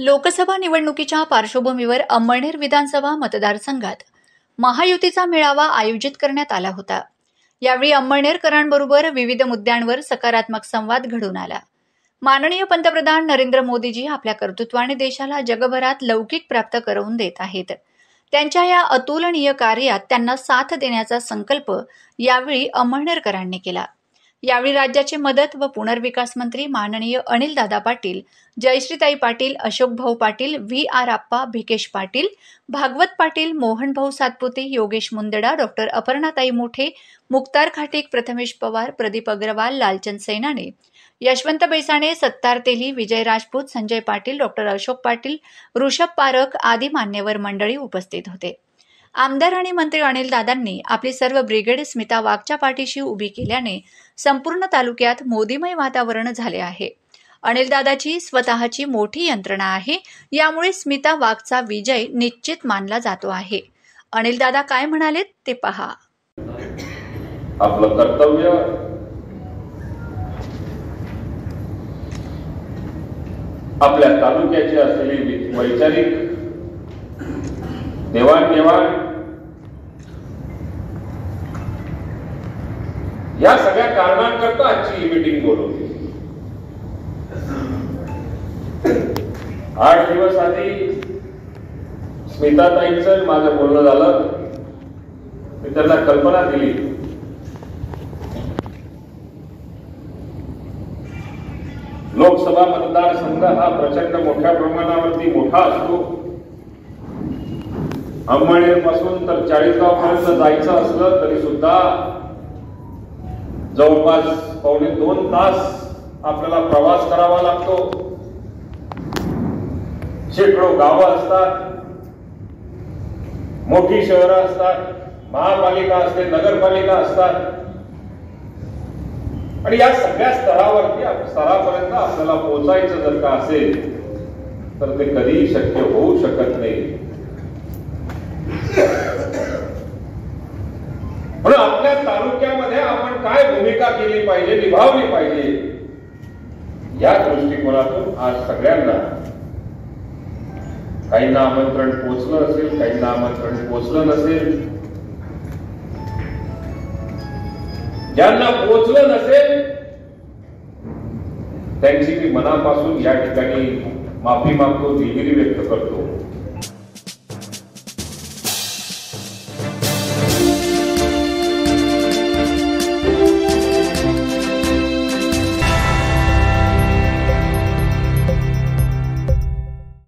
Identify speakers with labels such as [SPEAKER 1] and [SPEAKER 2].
[SPEAKER 1] लोकसभा निवडणुकीच्या पार्श्वभूमीवर अंमळनेर विधानसभा मतदारसंघात महायुतीचा मेळावा आयोजित करण्यात आला होता। यावेळी अंमळनेरकरांबरोबर विविध मुद्द्यांवर सकारात्मक संवाद घडून आला। माननीय पंतप्रधान नरेंद्र मोदीजी आपल्या कर्तृत्वाने देशाला जगभरात लौकिक प्राप्त करून देत आहेत। त्यांच्या या अतुलनीय कार्यात त्यांना साथ देण्याचा संकल्प यावेळी अंमळनेरकरांनी केला। यावेळी राज्याचे मदत व पुनर्विकास मंत्री माननीय अनिलदादा पाटील, जयश्रीताई पाटील, अशोकभाऊ पाटील, व्ही.आर. आप्पा, भिकेश पाटील, भागवत पाटील, मोहनभाऊ सातपुते, योगेश मुंदडा, डॉक्टर अपर्णाताई मोठे, मुक्तार खाटीक, प्रथमेश पवार, प्रदीप अग्रवाल, लालचंद सैनाने, यशवंत बैसाणे, सत्तार तेली, विजय राजपूत, संजय पाटील, डॉक्टर अशोक पाटील, ऋषभ पारख आदी मान्यवर मंडळी उपस्थित होते। आमदार आणि मंत्री अनिलदादांनी आपली सर्व ब्रिगेड स्मिता वाघच्या पाठीशी उभी केल्याने संपूर्ण तालुक्यात मोदीमय वातावरण झाले आहे। अनिलदादाची स्वतःची मोठी यंत्रणा आहे, यामुळे स्मिता वाघचा विजय निश्चित मानला जातो आहे। अनिलदादा काय म्हणाले ते पहा।
[SPEAKER 2] आपलं कर्तव्य आपल्या तालुक्याची असलेली वैचारिक देवाणघेवाण या सगळ्या कारणांकरता आजची ही मीटिंग बोलवली। 8 दिवस आधी स्मिताताईंचं माझं बोलणं झालं। मी त्यांना कल्पना दिली, लोकसभा मतदारसंघ हा प्रचंड मोठ्या प्रमाणावरती मोठा असतो। अंमळनेर पासून तर चाळीसगाव पर्यंत जायचं असलं तरी सुद्धा जवळपास 2.5 तास आपल्याला प्रवास करावा लागतो। शेकडो गावं असतात, मोठी शहरं असतात, महापालिका असते, नगरपालिका असतात आणि या सगळ्या स्तरापर्यंत आपल्याला पोहोचायचं जर का असेल तर ते कधीही शक्य होऊ शकत नाही। म्हणून आपल्या तालुक्यामध्ये आपण काय भूमिका केली पाहिजे, निभावली पाहिजे, या दृष्टिकोनातून आज सगळ्यांना, काहींना आमंत्रण पोचलं असेल, काहींना आमंत्रण पोचलं नसेल, ज्यांना पोचलं नसेल त्यांची मी मनापासून या ठिकाणी माफी मागतो, दिलगिरी व्यक्त करतो।